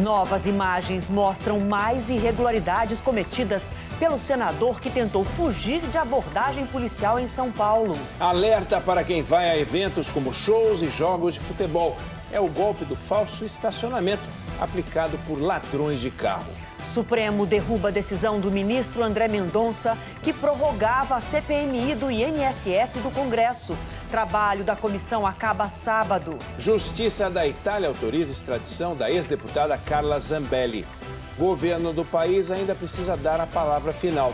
Novas imagens mostram mais irregularidades cometidas pelo senador que tentou fugir de abordagem policial em São Paulo. Alerta para quem vai a eventos como shows e jogos de futebol. É o golpe do falso estacionamento aplicado por ladrões de carro. Supremo derruba a decisão do ministro André Mendonça, que prorrogava a CPMI do INSS do Congresso. Trabalho da comissão acaba sábado. Justiça da Itália autoriza a extradição da ex-deputada Carla Zambelli. Governo do país ainda precisa dar a palavra final.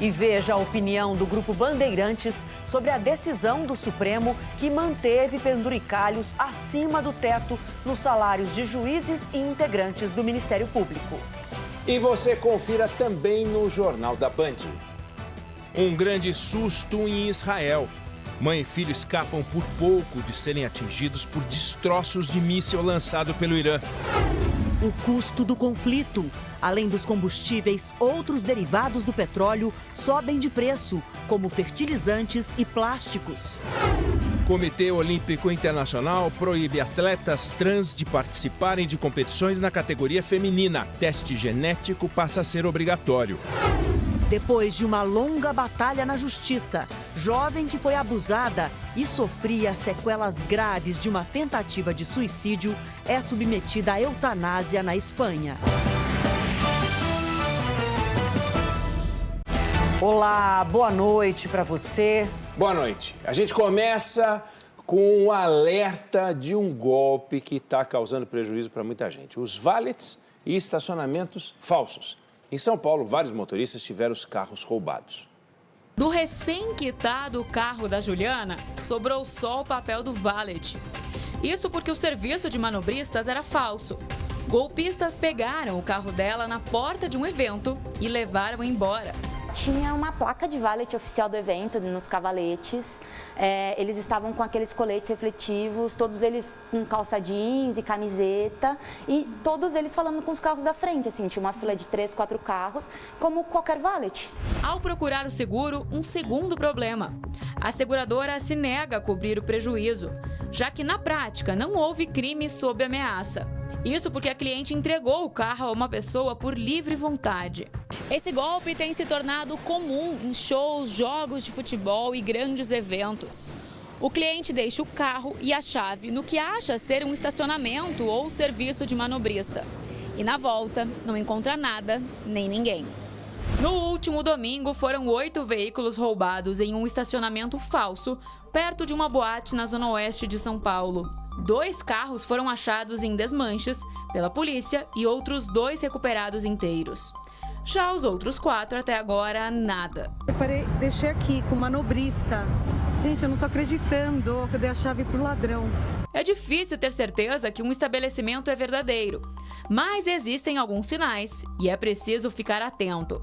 E veja a opinião do Grupo Bandeirantes sobre a decisão do Supremo que manteve penduricalhos acima do teto nos salários de juízes e integrantes do Ministério Público. E você confira também no Jornal da Band. Um grande susto em Israel. Mãe e filho escapam por pouco de serem atingidos por destroços de míssil lançado pelo Irã. O custo do conflito. Além dos combustíveis, outros derivados do petróleo sobem de preço, como fertilizantes e plásticos. Comitê Olímpico Internacional proíbe atletas trans de participarem de competições na categoria feminina. Teste genético passa a ser obrigatório. Depois de uma longa batalha na justiça, jovem que foi abusada e sofria sequelas graves de uma tentativa de suicídio é submetida à eutanásia na Espanha. Olá, boa noite para você. Boa noite. A gente começa com um alerta de um golpe que está causando prejuízo para muita gente. Os valets e estacionamentos falsos. Em São Paulo, vários motoristas tiveram os carros roubados. Do recém-quitado carro da Juliana, sobrou só o papel do valet. Isso porque o serviço de manobristas era falso. Golpistas pegaram o carro dela na porta de um evento e levaram embora. Tinha uma placa de valet oficial do evento nos cavaletes. Eles estavam com aqueles coletes refletivos, todos eles com calça jeans e camiseta, e todos eles falando com os carros da frente, assim, tinha uma fila de 3, 4 carros, como qualquer valet. Ao procurar o seguro, um segundo problema. A seguradora se nega a cobrir o prejuízo, já que na prática não houve crime sob ameaça. Isso porque a cliente entregou o carro a uma pessoa por livre vontade. Esse golpe tem se tornado comum em shows, jogos de futebol e grandes eventos. O cliente deixa o carro e a chave no que acha ser um estacionamento ou serviço de manobrista. E na volta, não encontra nada nem ninguém. No último domingo, foram 8 veículos roubados em um estacionamento falso, perto de uma boate na zona oeste de São Paulo. 2 carros foram achados em desmanches pela polícia e outros 2 recuperados inteiros. Já os outros 4, até agora, nada. Deixei aqui com o manobrista. Gente, eu não tô acreditando que eu dei a chave pro ladrão. É difícil ter certeza que um estabelecimento é verdadeiro, mas existem alguns sinais e é preciso ficar atento.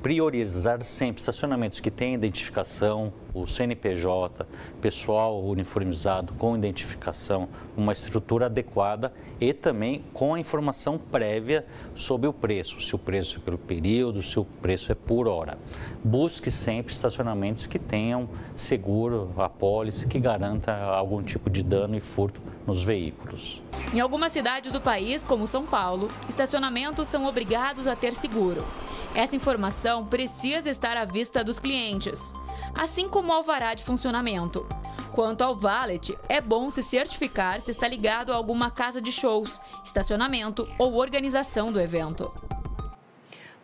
Priorizar sempre estacionamentos que têm identificação, o CNPJ, pessoal uniformizado com identificação, uma estrutura adequada e também com a informação prévia sobre o preço, se o preço é pelo período, se o preço é por hora. Busque sempre estacionamentos que tenham seguro, apólice, que garanta algum tipo de dano e furto nos veículos. Em algumas cidades do país, como São Paulo, estacionamentos são obrigados a ter seguro. Essa informação precisa estar à vista dos clientes, assim como o alvará de funcionamento. Quanto ao valet, é bom se certificar se está ligado a alguma casa de shows, estacionamento ou organização do evento.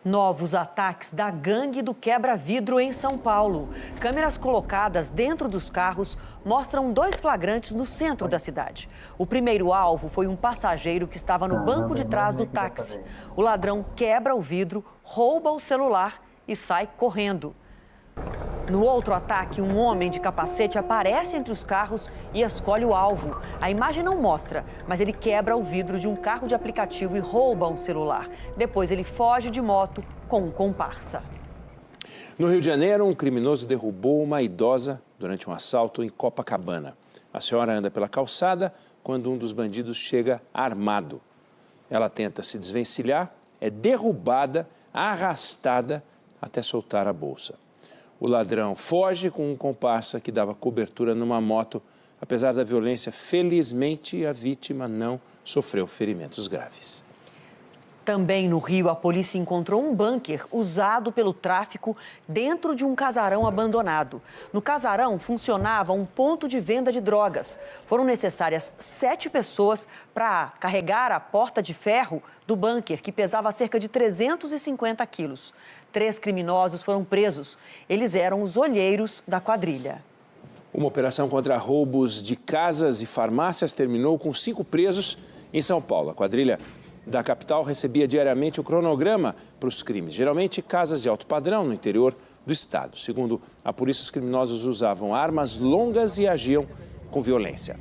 Novos ataques da gangue do quebra-vidro em São Paulo. Câmeras colocadas dentro dos carros mostram 2 flagrantes no centro da cidade. O primeiro alvo foi um passageiro que estava no banco de trás do táxi. O ladrão quebra o vidro, rouba o celular e sai correndo. No outro ataque, um homem de capacete aparece entre os carros e escolhe o alvo. A imagem não mostra, mas ele quebra o vidro de um carro de aplicativo e rouba um celular. Depois ele foge de moto com um comparsa. No Rio de Janeiro, um criminoso derrubou uma idosa durante um assalto em Copacabana. A senhora anda pela calçada quando um dos bandidos chega armado. Ela tenta se desvencilhar, é derrubada, arrastada até soltar a bolsa. O ladrão foge com um comparsa que dava cobertura numa moto. Apesar da violência, felizmente a vítima não sofreu ferimentos graves. Também no Rio, a polícia encontrou um bunker usado pelo tráfico dentro de um casarão abandonado. No casarão funcionava um ponto de venda de drogas. Foram necessárias 7 pessoas para carregar a porta de ferro do bunker, que pesava cerca de 350 quilos. 3 criminosos foram presos. Eles eram os olheiros da quadrilha. Uma operação contra roubos de casas e farmácias terminou com 5 presos em São Paulo. A quadrilha da capital recebia diariamente o cronograma para os crimes, geralmente casas de alto padrão no interior do estado. Segundo a polícia, os criminosos usavam armas longas e agiam com violência.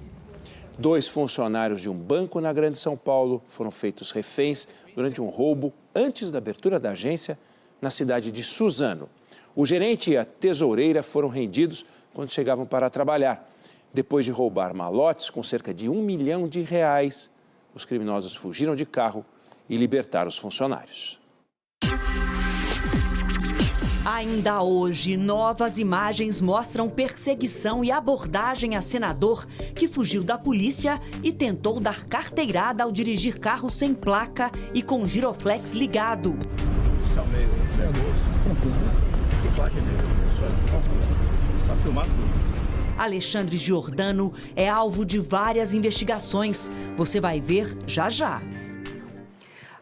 2 funcionários de um banco na Grande São Paulo foram feitos reféns durante um roubo antes da abertura da agência na cidade de Suzano. O gerente e a tesoureira foram rendidos quando chegavam para trabalhar. Depois de roubar malotes com cerca de R$1 milhão, os criminosos fugiram de carro e libertaram os funcionários. Ainda hoje, novas imagens mostram perseguição e abordagem a senador que fugiu da polícia e tentou dar carteirada ao dirigir carro sem placa e com giroflex ligado. Alexandre Giordano é alvo de várias investigações. Você vai ver já já.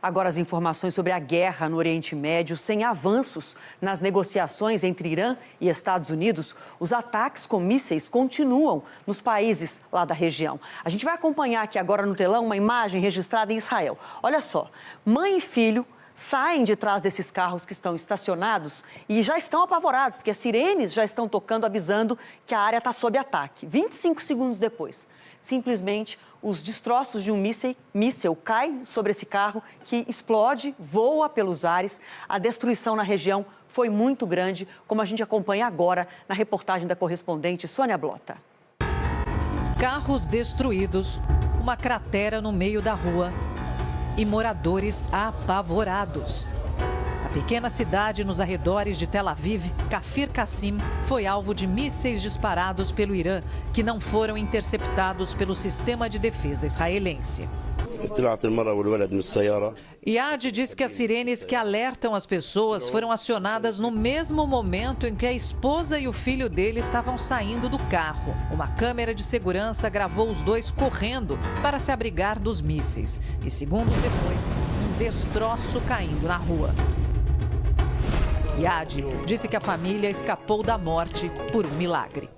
Agora as informações sobre a guerra no Oriente Médio. Sem avanços nas negociações entre Irã e Estados Unidos, os ataques com mísseis continuam nos países lá da região. A gente vai acompanhar aqui agora no telão uma imagem registrada em Israel. Olha só, mãe e filho saem de trás desses carros que estão estacionados e já estão apavorados, porque as sirenes já estão tocando, avisando que a área está sob ataque. 25 segundos depois, simplesmente os destroços de um míssil caem sobre esse carro, que explode, voa pelos ares. A destruição na região foi muito grande, como a gente acompanha agora na reportagem da correspondente Sônia Blota. Carros destruídos, uma cratera no meio da rua e moradores apavorados. A pequena cidade nos arredores de Tel Aviv, Kafir Qassim, foi alvo de mísseis disparados pelo Irã, que não foram interceptados pelo sistema de defesa israelense. Iad diz que as sirenes que alertam as pessoas foram acionadas no mesmo momento em que a esposa e o filho dele estavam saindo do carro. Uma câmera de segurança gravou os dois correndo para se abrigar dos mísseis. E segundos depois, um destroço caindo na rua. Iad disse que a família escapou da morte por um milagre.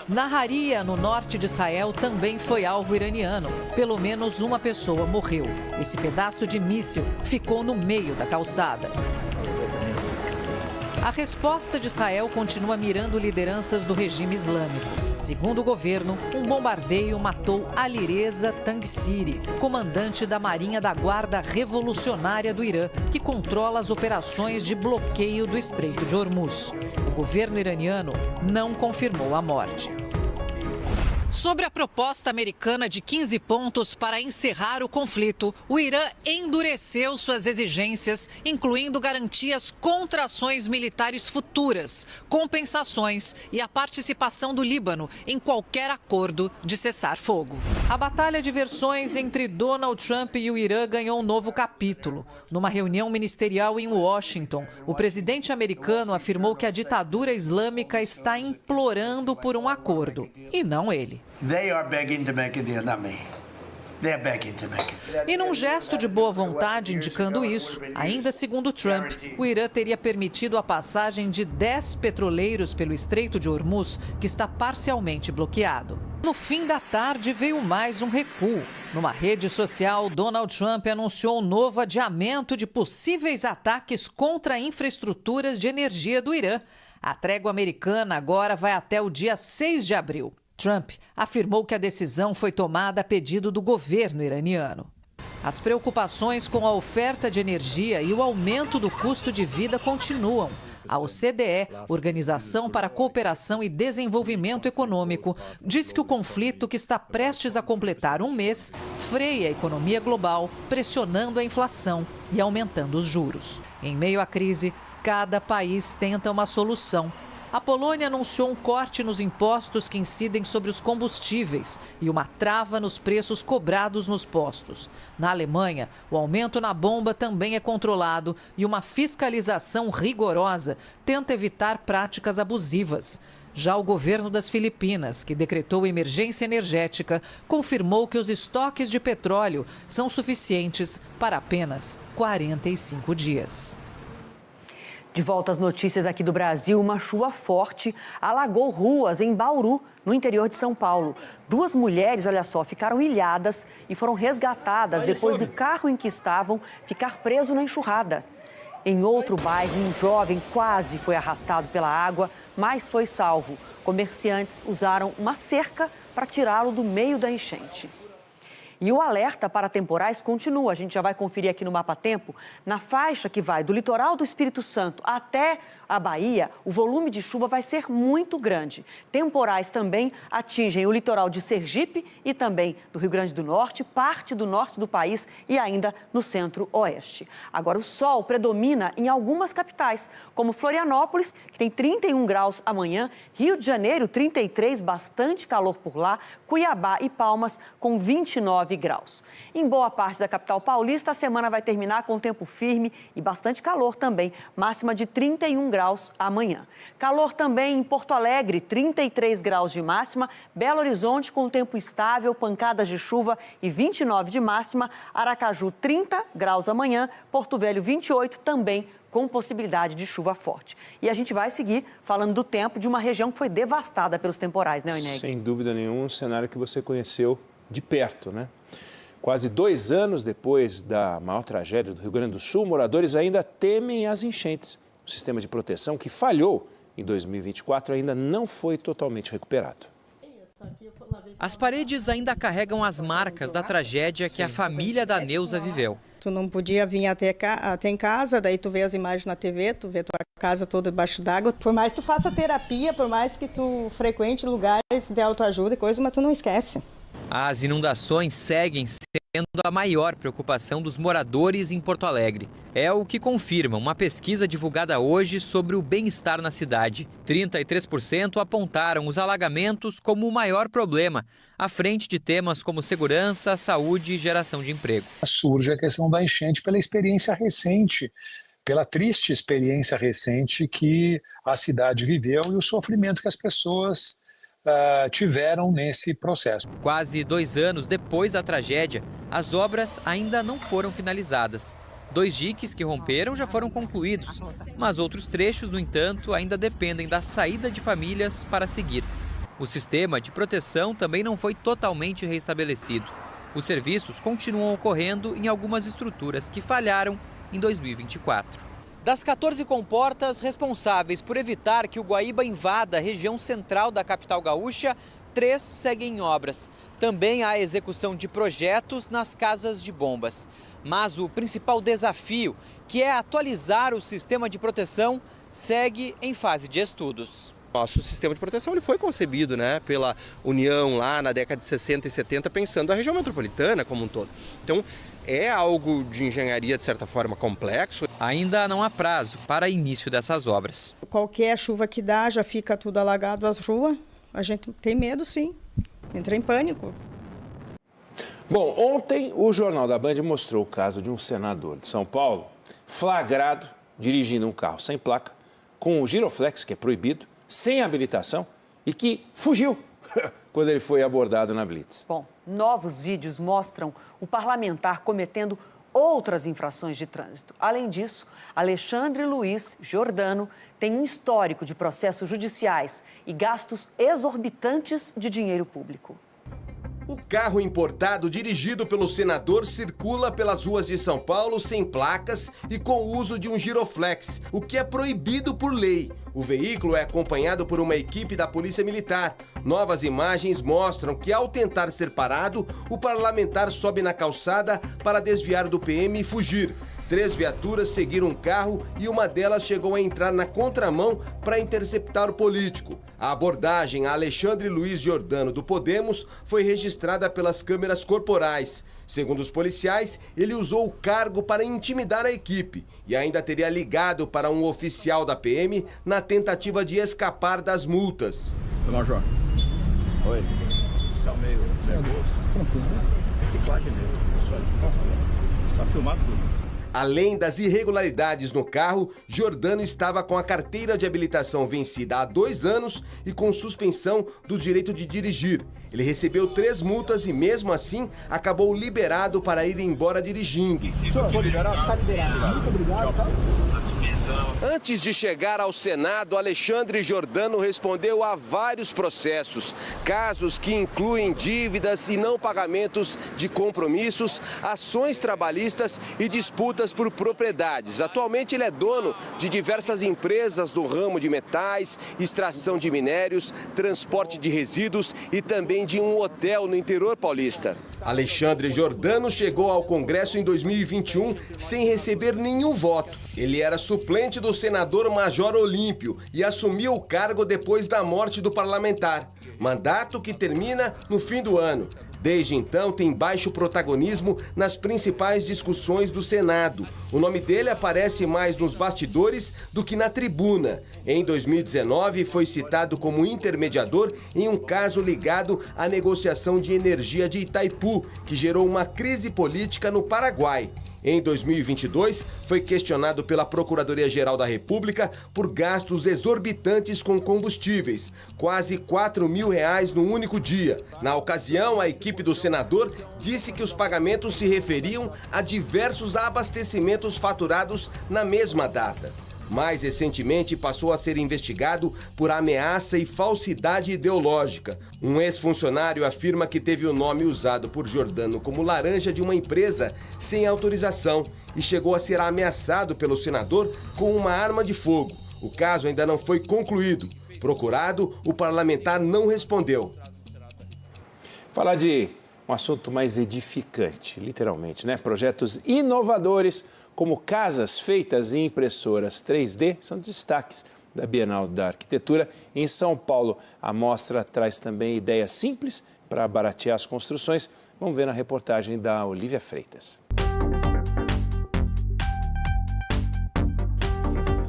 Naharia, no norte de Israel, também foi alvo iraniano. Pelo menos uma pessoa morreu. Esse pedaço de míssil ficou no meio da calçada. A resposta de Israel continua mirando lideranças do regime islâmico. Segundo o governo, um bombardeio matou Alireza Tangsiri, comandante da Marinha da Guarda Revolucionária do Irã, que controla as operações de bloqueio do Estreito de Hormuz. O governo iraniano não confirmou a morte. Sobre a proposta americana de 15 pontos para encerrar o conflito, o Irã endureceu suas exigências, incluindo garantias contra ações militares futuras, compensações e a participação do Líbano em qualquer acordo de cessar-fogo. A batalha de versões entre Donald Trump e o Irã ganhou um novo capítulo. Numa reunião ministerial em Washington, o presidente americano afirmou que a ditadura islâmica está implorando por um acordo, e não ele. E num gesto de boa vontade indicando isso, ainda segundo Trump, o Irã teria permitido a passagem de 10 petroleiros pelo Estreito de Hormuz, que está parcialmente bloqueado. No fim da tarde veio mais um recuo. Numa rede social, Donald Trump anunciou um novo adiamento de possíveis ataques contra infraestruturas de energia do Irã. A trégua americana agora vai até o dia 6 de abril. Trump afirmou que a decisão foi tomada a pedido do governo iraniano. As preocupações com a oferta de energia e o aumento do custo de vida continuam. A OCDE, Organização para a Cooperação e Desenvolvimento Econômico, diz que o conflito, que está prestes a completar um mês, freia a economia global, pressionando a inflação e aumentando os juros. Em meio à crise, cada país tenta uma solução. A Polônia anunciou um corte nos impostos que incidem sobre os combustíveis e uma trava nos preços cobrados nos postos. Na Alemanha, o aumento na bomba também é controlado e uma fiscalização rigorosa tenta evitar práticas abusivas. Já o governo das Filipinas, que decretou emergência energética, confirmou que os estoques de petróleo são suficientes para apenas 45 dias. De volta às notícias aqui do Brasil, uma chuva forte alagou ruas em Bauru, no interior de São Paulo. 2 mulheres, olha só, ficaram ilhadas e foram resgatadas depois do carro em que estavam ficar preso na enxurrada. Em outro bairro, um jovem quase foi arrastado pela água, mas foi salvo. Comerciantes usaram uma cerca para tirá-lo do meio da enchente. E o alerta para temporais continua. A gente já vai conferir aqui no Mapa Tempo. Na faixa que vai do litoral do Espírito Santo até a Bahia, o volume de chuva vai ser muito grande. Temporais também atingem o litoral de Sergipe e também do Rio Grande do Norte, parte do norte do país e ainda no centro-oeste. Agora, o sol predomina em algumas capitais, como Florianópolis, que tem 31 graus amanhã, Rio de Janeiro, 33, bastante calor por lá, Cuiabá e Palmas, com 29 graus. Em boa parte da capital paulista, a semana vai terminar com tempo firme e bastante calor também, máxima de 31 graus amanhã. Calor também em Porto Alegre, 33 graus de máxima, Belo Horizonte com tempo estável, pancadas de chuva e 29 de máxima, Aracaju 30 graus amanhã, Porto Velho 28 também com possibilidade de chuva forte. E a gente vai seguir falando do tempo de uma região que foi devastada pelos temporais, né, Oineg? Sem dúvida nenhuma, um cenário que você conheceu de perto, né? Quase 2 anos depois da maior tragédia do Rio Grande do Sul, moradores ainda temem as enchentes. O sistema de proteção que falhou em 2024 ainda não foi totalmente recuperado. As paredes ainda carregam as marcas da tragédia que a família da Neuza viveu. Tu não podia vir até em casa, daí tu vê as imagens na TV, tu vê tua casa toda debaixo d'água. Por mais que tu faça terapia, por mais que tu frequente lugares de autoajuda e coisa, mas tu não esquece. As inundações seguem sendo a maior preocupação dos moradores em Porto Alegre. É o que confirma uma pesquisa divulgada hoje sobre o bem-estar na cidade. 33% apontaram os alagamentos como o maior problema, à frente de temas como segurança, saúde e geração de emprego. Surge a questão da enchente pela experiência recente, pela triste experiência recente que a cidade viveu e o sofrimento que as pessoas tiveram nesse processo. Quase 2 anos depois da tragédia, as obras ainda não foram finalizadas. 2 diques que romperam já foram concluídos, mas outros trechos, no entanto, ainda dependem da saída de famílias para seguir. O sistema de proteção também não foi totalmente restabelecido. Os serviços continuam ocorrendo em algumas estruturas que falharam em 2024. Das 14 comportas responsáveis por evitar que o Guaíba invada a região central da capital gaúcha, 3 seguem em obras. Também há execução de projetos nas casas de bombas. Mas o principal desafio, que é atualizar o sistema de proteção, segue em fase de estudos. Nosso sistema de proteção ele foi concebido pela União lá na década de 60 e 70, pensando a região metropolitana como um todo. Então, é algo de engenharia, de certa forma, complexo. Ainda não há prazo para início dessas obras. Qualquer chuva que dá, já fica tudo alagado as ruas. A gente tem medo, sim. Entra em pânico. Bom, ontem o Jornal da Band mostrou o caso de um senador de São Paulo flagrado dirigindo um carro sem placa, com o giroflex, que é proibido, sem habilitação e que fugiu quando ele foi abordado na Blitz. Bom, novos vídeos mostram o parlamentar cometendo outras infrações de trânsito. Além disso, Alexandre Luiz Giordano tem um histórico de processos judiciais e gastos exorbitantes de dinheiro público. O carro importado dirigido pelo senador circula pelas ruas de São Paulo sem placas e com o uso de um giroflex, o que é proibido por lei. O veículo é acompanhado por uma equipe da Polícia Militar. Novas imagens mostram que, ao tentar ser parado, o parlamentar sobe na calçada para desviar do PM e fugir. 3 viaturas seguiram um carro e uma delas chegou a entrar na contramão para interceptar o político. A abordagem a Alexandre Luiz Giordano do Podemos foi registrada pelas câmeras corporais. Segundo os policiais, ele usou o cargo para intimidar a equipe e ainda teria ligado para um oficial da PM na tentativa de escapar das multas. Major. Oi. Sal meio nervoso. Tranquilo. Reciclagem mesmo. Tá filmado tudo. Além das irregularidades no carro, Giordano estava com a carteira de habilitação vencida há 2 anos e com suspensão do direito de dirigir. Ele recebeu 3 multas e, mesmo assim, acabou liberado para ir embora dirigindo. Foi liberado? Tá liberado. Muito obrigado. Tá? Antes de chegar ao Senado, Alexandre Giordano respondeu a vários processos, casos que incluem dívidas e não pagamentos de compromissos, ações trabalhistas e disputas por propriedades. Atualmente ele é dono de diversas empresas do ramo de metais, extração de minérios, transporte de resíduos e também de um hotel no interior paulista. Alexandre Giordano chegou ao Congresso em 2021 sem receber nenhum voto. Ele era suplente do senador Major Olímpio e assumiu o cargo depois da morte do parlamentar. Mandato que termina no fim do ano. Desde então, tem baixo protagonismo nas principais discussões do Senado. O nome dele aparece mais nos bastidores do que na tribuna. Em 2019, foi citado como intermediador em um caso ligado à negociação de energia de Itaipu, que gerou uma crise política no Paraguai. Em 2022, foi questionado pela Procuradoria-Geral da República por gastos exorbitantes com combustíveis, quase R$4 mil num único dia. Na ocasião, a equipe do senador disse que os pagamentos se referiam a diversos abastecimentos faturados na mesma data. Mais recentemente, passou a ser investigado por ameaça e falsidade ideológica. Um ex-funcionário afirma que teve o nome usado por Giordano como laranja de uma empresa sem autorização e chegou a ser ameaçado pelo senador com uma arma de fogo. O caso ainda não foi concluído. Procurado, o parlamentar não respondeu. Falar de um assunto mais edificante, literalmente, né? Projetos inovadores como casas feitas em impressoras 3D são destaques da Bienal da Arquitetura em São Paulo. A mostra traz também ideias simples para baratear as construções. Vamos ver na reportagem da Olívia Freitas.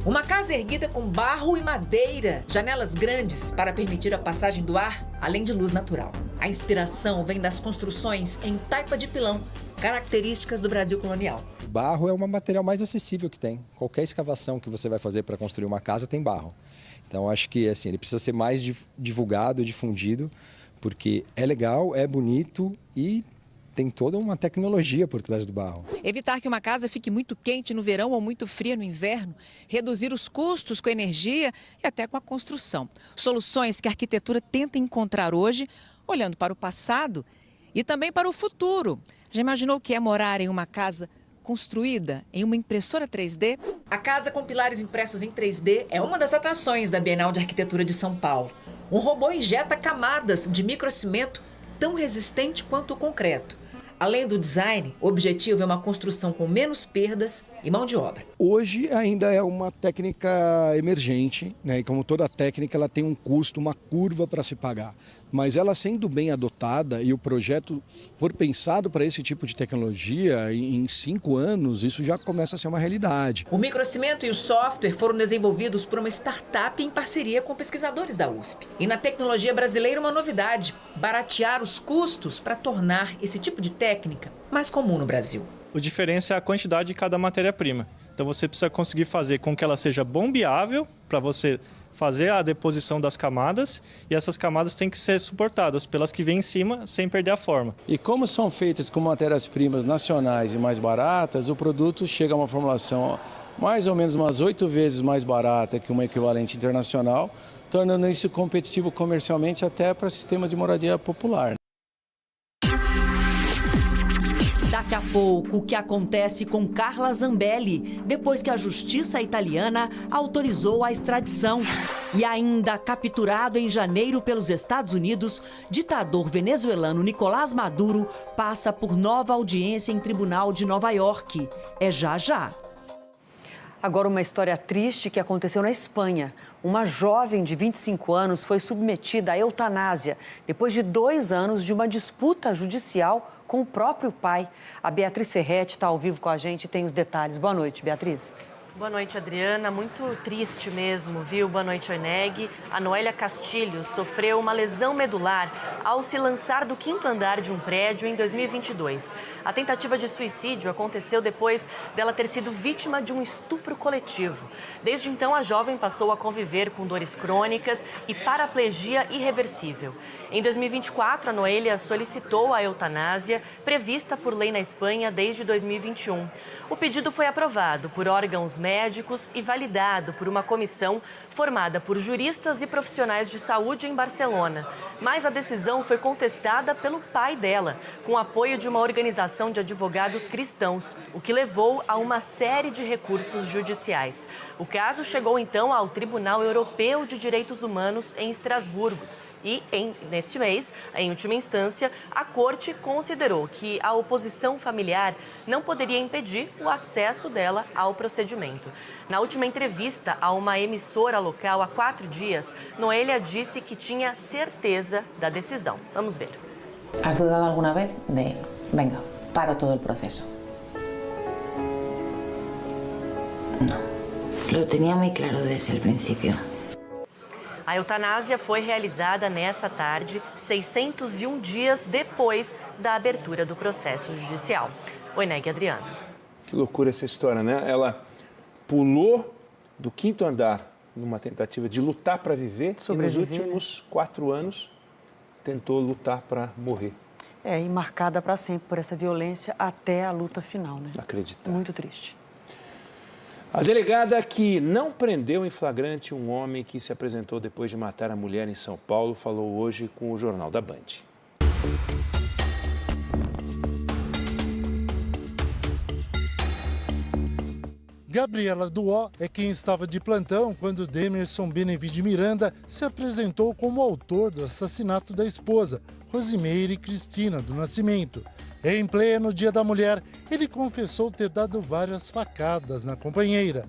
Uma casa erguida com barro e madeira, janelas grandes para permitir a passagem do ar, além de luz natural. A inspiração vem das construções em taipa de pilão, características do Brasil colonial. O barro é o material mais acessível que tem. Qualquer escavação que você vai fazer para construir uma casa tem barro. Então, acho que assim, ele precisa ser mais divulgado, difundido, porque é legal, é bonito e tem toda uma tecnologia por trás do barro. Evitar que uma casa fique muito quente no verão ou muito fria no inverno, reduzir os custos com a energia e até com a construção. Soluções que a arquitetura tenta encontrar hoje, olhando para o passado e também para o futuro. Já imaginou o que é morar em uma casa construída em uma impressora 3D? A casa com pilares impressos em 3D é uma das atrações da Bienal de Arquitetura de São Paulo. Um robô injeta camadas de microcimento tão resistente quanto o concreto. Além do design, o objetivo é uma construção com menos perdas e mão de obra. Hoje ainda é uma técnica emergente, né? E como toda técnica, ela tem um custo, uma curva para se pagar. Mas ela sendo bem adotada e o projeto for pensado para esse tipo de tecnologia, em 5 anos isso já começa a ser uma realidade. O microcimento e o software foram desenvolvidos por uma startup em parceria com pesquisadores da USP. E na tecnologia brasileira uma novidade, baratear os custos para tornar esse tipo de técnica mais comum no Brasil. A diferença é a quantidade de cada matéria-prima. Então você precisa conseguir fazer com que ela seja bombeável para você fazer a deposição das camadas e essas camadas têm que ser suportadas pelas que vêm em cima sem perder a forma. E como são feitas com matérias-primas nacionais e mais baratas, o produto chega a uma formulação mais ou menos umas 8 vezes mais barata que uma equivalente internacional, tornando isso competitivo comercialmente até para sistemas de moradia popular. Daqui a pouco, o que acontece com Carla Zambelli, depois que a justiça italiana autorizou a extradição. E ainda capturado em janeiro pelos Estados Unidos, ditador venezuelano Nicolás Maduro passa por nova audiência em tribunal de Nova York. É já já. Agora uma história triste que aconteceu na Espanha. Uma jovem de 25 anos foi submetida à eutanásia depois de 2 anos de uma disputa judicial com o próprio pai. A Beatriz Ferretti está ao vivo com a gente e tem os detalhes. Boa noite, Beatriz. Boa noite, Adriana. Muito triste mesmo, viu? Boa noite, Oineg. A Noélia Castilho sofreu uma lesão medular ao se lançar do 5º andar de um prédio em 2022. A tentativa de suicídio aconteceu depois dela ter sido vítima de um estupro coletivo. Desde então, a jovem passou a conviver com dores crônicas e paraplegia irreversível. Em 2024, a Noélia solicitou a eutanásia, prevista por lei na Espanha desde 2021. O pedido foi aprovado por órgãos médicos e validado por uma comissão formada por juristas e profissionais de saúde em Barcelona. Mas a decisão foi contestada pelo pai dela, com apoio de uma organização de advogados cristãos, o que levou a uma série de recursos judiciais. O caso chegou então ao Tribunal Europeu de Direitos Humanos em Estrasburgo. E, neste mês, em última instância, a Corte considerou que a oposição familiar não poderia impedir o acesso dela ao procedimento. Na última entrevista a uma emissora local há 4 dias, Noélia disse que tinha certeza da decisão. Vamos ver. ¿Has dudado alguna vez de, venga, paro todo el proceso? No, lo tenía muy claro desde el principio. A eutanásia foi realizada nessa tarde, 601 dias depois da abertura do processo judicial. Oineg, Adriana. Que loucura essa história, né? Ela pulou do 5º andar numa tentativa de lutar para viver e nos últimos 4 anos tentou lutar para morrer. E marcada para sempre por essa violência até a luta final, né? Acreditar. Muito triste. A delegada que não prendeu em flagrante um homem que se apresentou depois de matar a mulher em São Paulo falou hoje com o Jornal da Band. Gabriela Duó é quem estava de plantão quando Demerson Benevides de Miranda se apresentou como autor do assassinato da esposa, Rosimeire Cristina do Nascimento. Em pleno Dia da Mulher, ele confessou ter dado várias facadas na companheira.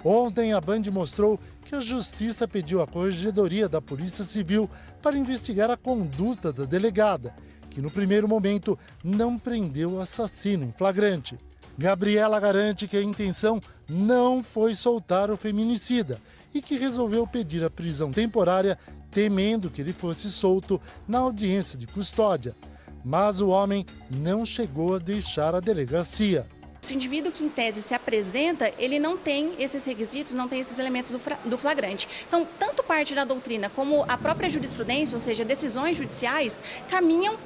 Ontem, a Band mostrou que a Justiça pediu à Corregedoria da Polícia Civil para investigar a conduta da delegada, que no primeiro momento não prendeu o assassino em flagrante. Gabriela garante que a intenção não foi soltar o feminicida e que resolveu pedir a prisão temporária, temendo que ele fosse solto na audiência de custódia. Mas o homem não chegou a deixar a delegacia. O indivíduo que, em tese, se apresenta, ele não tem esses requisitos, não tem esses elementos do flagrante. Então, tanto parte da doutrina como a própria jurisprudência, ou seja, decisões judiciais, caminham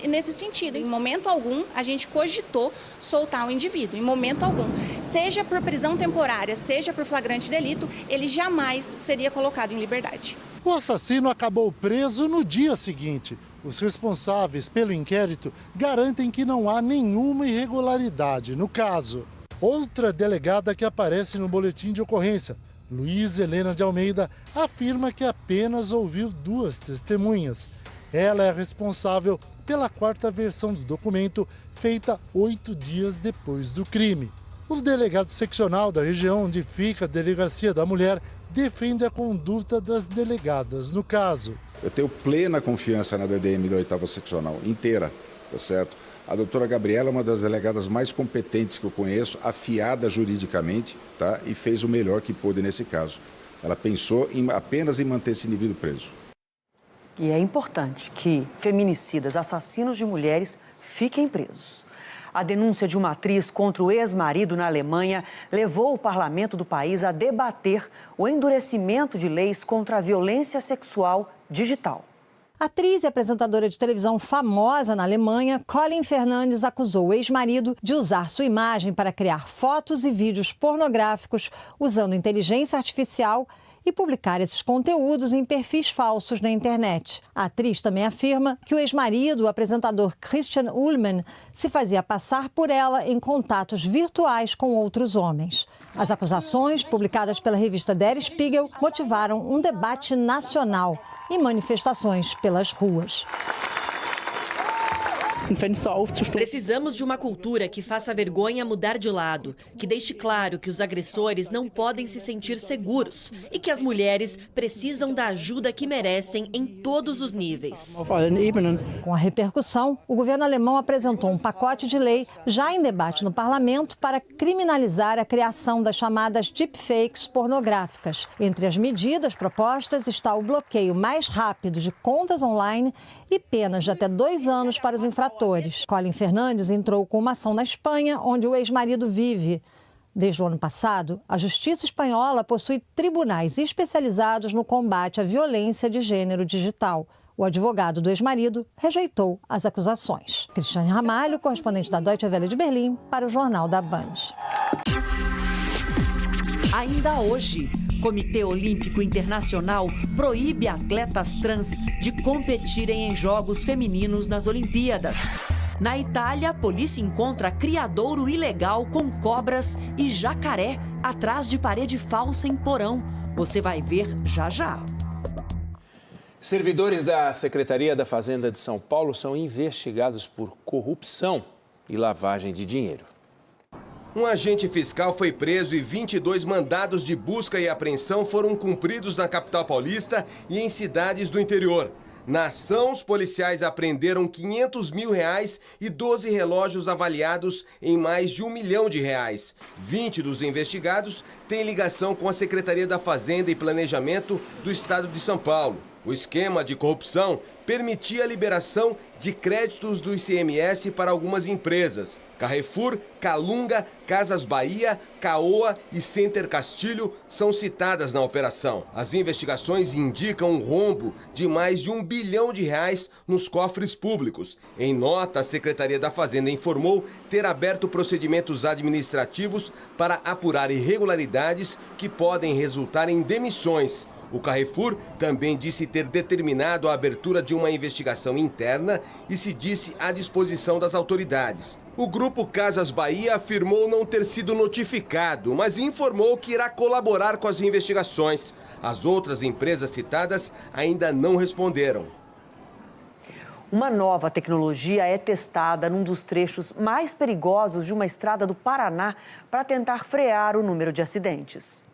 nesse sentido. Em momento algum, a gente cogitou soltar o indivíduo, em momento algum. Seja por prisão temporária, seja por flagrante delito, ele jamais seria colocado em liberdade. O assassino acabou preso no dia seguinte. Os responsáveis pelo inquérito garantem que não há nenhuma irregularidade no caso. Outra delegada que aparece no boletim de ocorrência, Luísa Helena de Almeida, afirma que apenas ouviu 2 testemunhas. Ela é a responsável pela 4ª versão do documento, feita 8 dias depois do crime. O delegado seccional da região onde fica a Delegacia da Mulher defende a conduta das delegadas no caso. Eu tenho plena confiança na DDM da 8ª Seccional, inteira, tá certo? A doutora Gabriela é uma das delegadas mais competentes que eu conheço, afiada juridicamente, tá? E fez o melhor que pôde nesse caso. Ela pensou apenas em manter esse indivíduo preso. E é importante que feminicidas, assassinos de mulheres, fiquem presos. A denúncia de uma atriz contra o ex-marido na Alemanha levou o parlamento do país a debater o endurecimento de leis contra a violência sexual digital. A atriz e apresentadora de televisão famosa na Alemanha, Colin Fernandes, acusou o ex-marido de usar sua imagem para criar fotos e vídeos pornográficos usando inteligência artificial e publicar esses conteúdos em perfis falsos na internet. A atriz também afirma que o ex-marido, o apresentador Christian Ullmann, se fazia passar por ela em contatos virtuais com outros homens. As acusações, publicadas pela revista Der Spiegel, motivaram um debate nacional e manifestações pelas ruas. Precisamos de uma cultura que faça a vergonha mudar de lado, que deixe claro que os agressores não podem se sentir seguros e que as mulheres precisam da ajuda que merecem em todos os níveis. Com a repercussão, o governo alemão apresentou um pacote de lei já em debate no parlamento para criminalizar a criação das chamadas deepfakes pornográficas. Entre as medidas propostas está o bloqueio mais rápido de contas online e penas de até 2 anos para os infratores. Colin Fernandes entrou com uma ação na Espanha, onde o ex-marido vive. Desde o ano passado, a justiça espanhola possui tribunais especializados no combate à violência de gênero digital. O advogado do ex-marido rejeitou as acusações. Cristiane Ramalho, correspondente da Deutsche Welle de Berlim, para o Jornal da Band. Ainda hoje, o Comitê Olímpico Internacional proíbe atletas trans de competirem em jogos femininos nas Olimpíadas. Na Itália, a polícia encontra criadouro ilegal com cobras e jacaré atrás de parede falsa em porão. Você vai ver já já. Servidores da Secretaria da Fazenda de São Paulo são investigados por corrupção e lavagem de dinheiro. Um agente fiscal foi preso e 22 mandados de busca e apreensão foram cumpridos na capital paulista e em cidades do interior. Na ação, os policiais apreenderam R$500 mil e 12 relógios avaliados em mais de R$1 milhão. 20 dos investigados têm ligação com a Secretaria da Fazenda e Planejamento do Estado de São Paulo. O esquema de corrupção permitia a liberação de créditos do ICMS para algumas empresas. Carrefour, Calunga, Casas Bahia, Caoa e Center Castilho são citadas na operação. As investigações indicam um rombo de mais de R$1 bilhão nos cofres públicos. Em nota, a Secretaria da Fazenda informou ter aberto procedimentos administrativos para apurar irregularidades que podem resultar em demissões. O Carrefour também disse ter determinado a abertura de uma investigação interna e se disse à disposição das autoridades. O grupo Casas Bahia afirmou não ter sido notificado, mas informou que irá colaborar com as investigações. As outras empresas citadas ainda não responderam. Uma nova tecnologia é testada num dos trechos mais perigosos de uma estrada do Paraná para tentar frear o número de acidentes.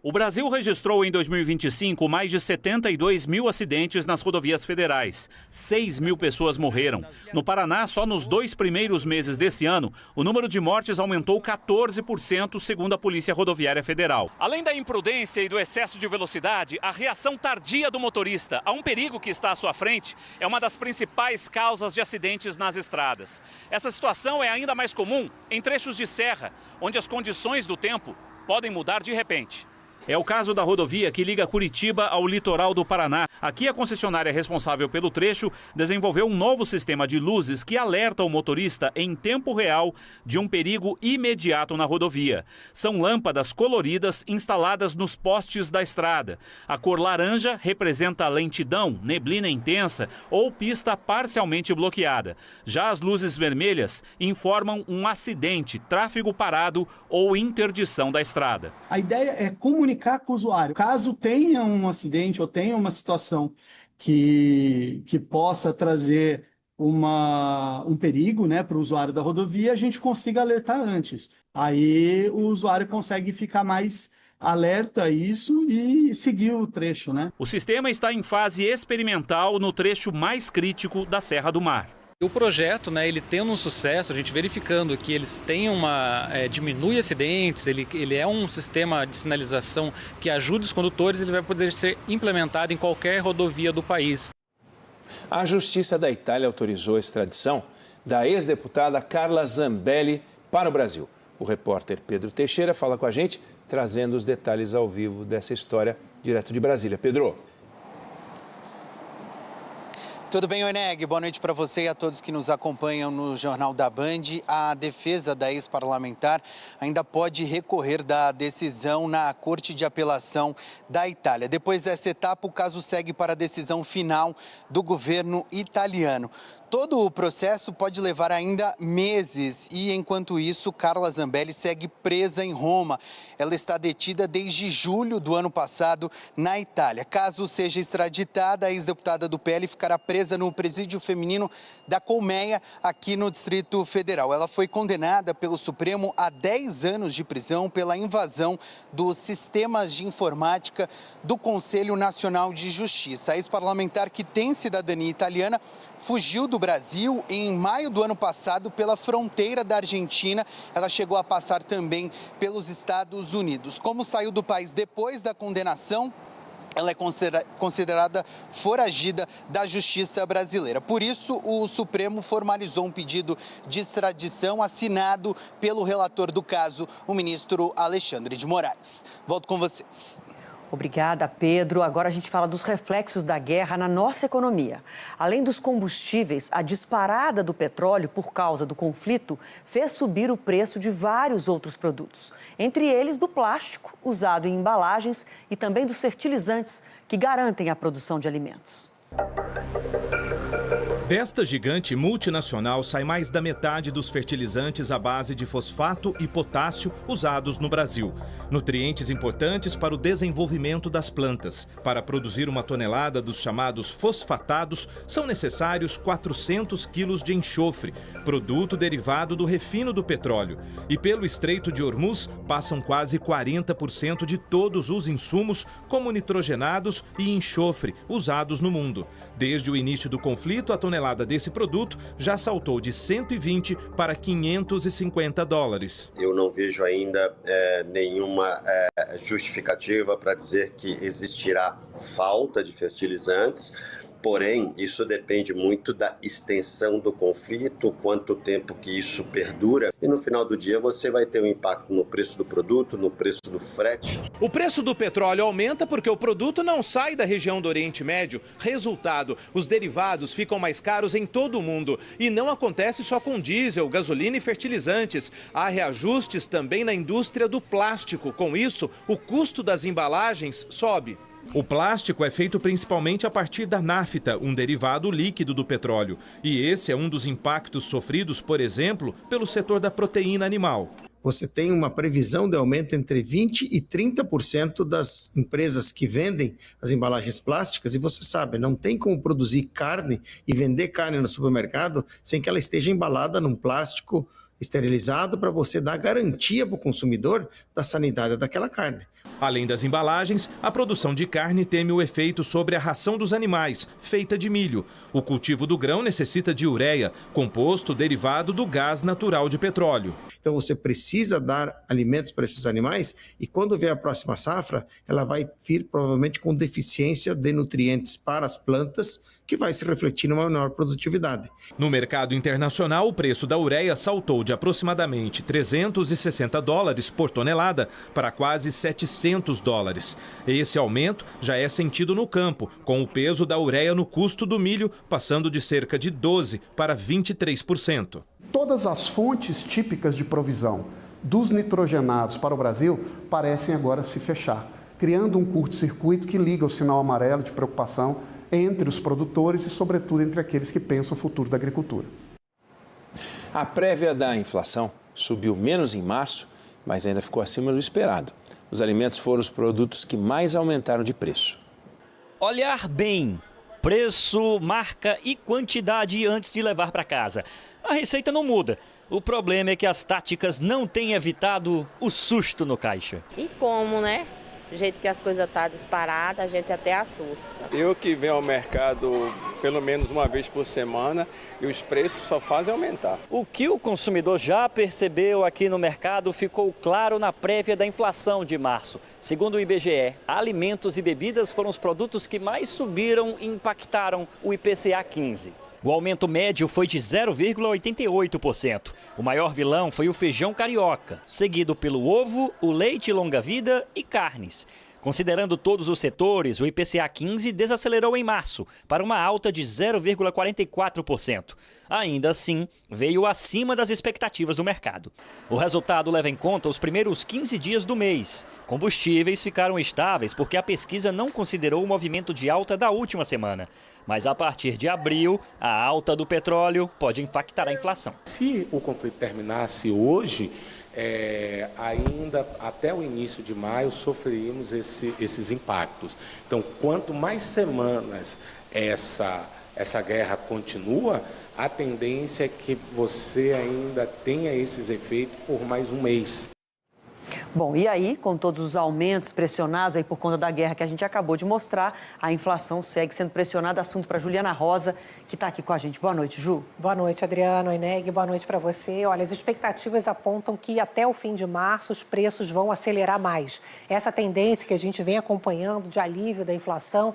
O Brasil registrou em 2025 mais de 72 mil acidentes nas rodovias federais. 6 mil pessoas morreram. No Paraná, só nos 2 primeiros meses desse ano, o número de mortes aumentou 14%, segundo a Polícia Rodoviária Federal. Além da imprudência e do excesso de velocidade, a reação tardia do motorista a um perigo que está à sua frente é uma das principais causas de acidentes nas estradas. Essa situação é ainda mais comum em trechos de serra, onde as condições do tempo podem mudar de repente. É o caso da rodovia que liga Curitiba ao litoral do Paraná. Aqui, a concessionária responsável pelo trecho desenvolveu um novo sistema de luzes que alerta o motorista em tempo real de um perigo imediato na rodovia. São lâmpadas coloridas instaladas nos postes da estrada. A cor laranja representa lentidão, neblina intensa ou pista parcialmente bloqueada. Já as luzes vermelhas informam um acidente, tráfego parado ou interdição da estrada. A ideia é comunicar com o usuário. Caso tenha um acidente ou tenha uma situação que possa trazer um perigo, né, para o usuário da rodovia, a gente consiga alertar antes. Aí o usuário consegue ficar mais alerta a isso e seguir o trecho, né? O sistema está em fase experimental no trecho mais crítico da Serra do Mar. O projeto, né, ele tendo um sucesso, a gente verificando que eles têm diminui acidentes, ele é um sistema de sinalização que ajuda os condutores, ele vai poder ser implementado em qualquer rodovia do país. A Justiça da Itália autorizou a extradição da ex-deputada Carla Zambelli para o Brasil. O repórter Pedro Teixeira fala com a gente, trazendo os detalhes ao vivo dessa história direto de Brasília. Pedro. Tudo bem, Oeneg? Boa noite para você e a todos que nos acompanham no Jornal da Band. A defesa da ex-parlamentar ainda pode recorrer da decisão na Corte de Apelação da Itália. Depois dessa etapa, o caso segue para a decisão final do governo italiano. Todo o processo pode levar ainda meses e, enquanto isso, Carla Zambelli segue presa em Roma. Ela está detida desde julho do ano passado na Itália. Caso seja extraditada, a ex-deputada do PL ficará presa no presídio feminino da Colmeia, aqui no Distrito Federal. Ela foi condenada pelo Supremo a 10 anos de prisão pela invasão dos sistemas de informática do Conselho Nacional de Justiça. A ex-parlamentar, que tem cidadania italiana, fugiu do Brasil em maio do ano passado pela fronteira da Argentina. Ela chegou a passar também pelos Estados Unidos. Como saiu do país depois da condenação, ela é considerada foragida da justiça brasileira. Por isso, o Supremo formalizou um pedido de extradição assinado pelo relator do caso, o ministro Alexandre de Moraes. Volto com vocês. Obrigada, Pedro. Agora a gente fala dos reflexos da guerra na nossa economia. Além dos combustíveis, a disparada do petróleo por causa do conflito fez subir o preço de vários outros produtos. Entre eles, do plástico usado em embalagens e também dos fertilizantes que garantem a produção de alimentos. Desta gigante multinacional sai mais da metade dos fertilizantes à base de fosfato e potássio usados no Brasil. Nutrientes importantes para o desenvolvimento das plantas. Para produzir uma tonelada dos chamados fosfatados, são necessários 400 quilos de enxofre, produto derivado do refino do petróleo. E pelo Estreito de Hormuz, passam quase 40% de todos os insumos, como nitrogenados e enxofre, usados no mundo. Desde o início do conflito, a tonelada desse produto já saltou de 120 para 550 dólares. Eu não vejo ainda nenhuma justificativa para dizer que existirá falta de fertilizantes. Porém, isso depende muito da extensão do conflito, quanto tempo que isso perdura. E no final do dia você vai ter um impacto no preço do produto, no preço do frete. O preço do petróleo aumenta porque o produto não sai da região do Oriente Médio. Resultado, os derivados ficam mais caros em todo o mundo. E não acontece só com diesel, gasolina e fertilizantes. Há reajustes também na indústria do plástico. Com isso, o custo das embalagens sobe. O plástico é feito principalmente a partir da nafta, um derivado líquido do petróleo. E esse é um dos impactos sofridos, por exemplo, pelo setor da proteína animal. Você tem uma previsão de aumento entre 20% e 30% das empresas que vendem as embalagens plásticas. E você sabe, não tem como produzir carne e vender carne no supermercado sem que ela esteja embalada num plástico esterilizado para você dar garantia para o consumidor da sanidade daquela carne. Além das embalagens, a produção de carne teme o efeito sobre a ração dos animais, feita de milho. O cultivo do grão necessita de ureia, composto derivado do gás natural de petróleo. Então você precisa dar alimentos para esses animais e quando vier a próxima safra, ela vai vir provavelmente com deficiência de nutrientes para as plantas, que vai se refletir numa menor produtividade. No mercado internacional, o preço da ureia saltou de aproximadamente 360 dólares por tonelada para quase 700 dólares. Esse aumento já é sentido no campo, com o peso da ureia no custo do milho passando de cerca de 12% para 23%. Todas as fontes típicas de provisão dos nitrogenados para o Brasil parecem agora se fechar, criando um curto-circuito que liga o sinal amarelo de preocupação entre os produtores e, sobretudo, entre aqueles que pensam o futuro da agricultura. A prévia da inflação subiu menos em março, mas ainda ficou acima do esperado. Os alimentos foram os produtos que mais aumentaram de preço. Olhar bem, preço, marca e quantidade antes de levar para casa. A receita não muda. O problema é que as táticas não têm evitado o susto no caixa. E como, né? Do jeito que as coisas estão disparadas, a gente até assusta. Eu que venho ao mercado pelo menos uma vez por semana e os preços só fazem aumentar. O que o consumidor já percebeu aqui no mercado ficou claro na prévia da inflação de março. Segundo o IBGE, alimentos e bebidas foram os produtos que mais subiram e impactaram o IPCA 15. O aumento médio foi de 0,88%. O maior vilão foi o feijão carioca, seguido pelo ovo, o leite longa-vida e carnes. Considerando todos os setores, o IPCA 15 desacelerou em março para uma alta de 0,44%. Ainda assim, veio acima das expectativas do mercado. O resultado leva em conta os primeiros 15 dias do mês. Combustíveis ficaram estáveis porque a pesquisa não considerou o movimento de alta da última semana. Mas a partir de abril, a alta do petróleo pode impactar a inflação. Se o conflito terminasse hoje, ainda até o início de maio sofreríamos esses impactos. Então, quanto mais semanas essa guerra continua, a tendência é que você ainda tenha esses efeitos por mais um mês. Bom, e aí, com todos os aumentos pressionados aí por conta da guerra que a gente acabou de mostrar, a inflação segue sendo pressionada. Assunto para Juliana Rosa, que está aqui com a gente. Boa noite, Ju. Boa noite, Adriano, Oineg. Boa noite para você. Olha, as expectativas apontam que até o fim de março os preços vão acelerar mais. Essa tendência que a gente vem acompanhando de alívio da inflação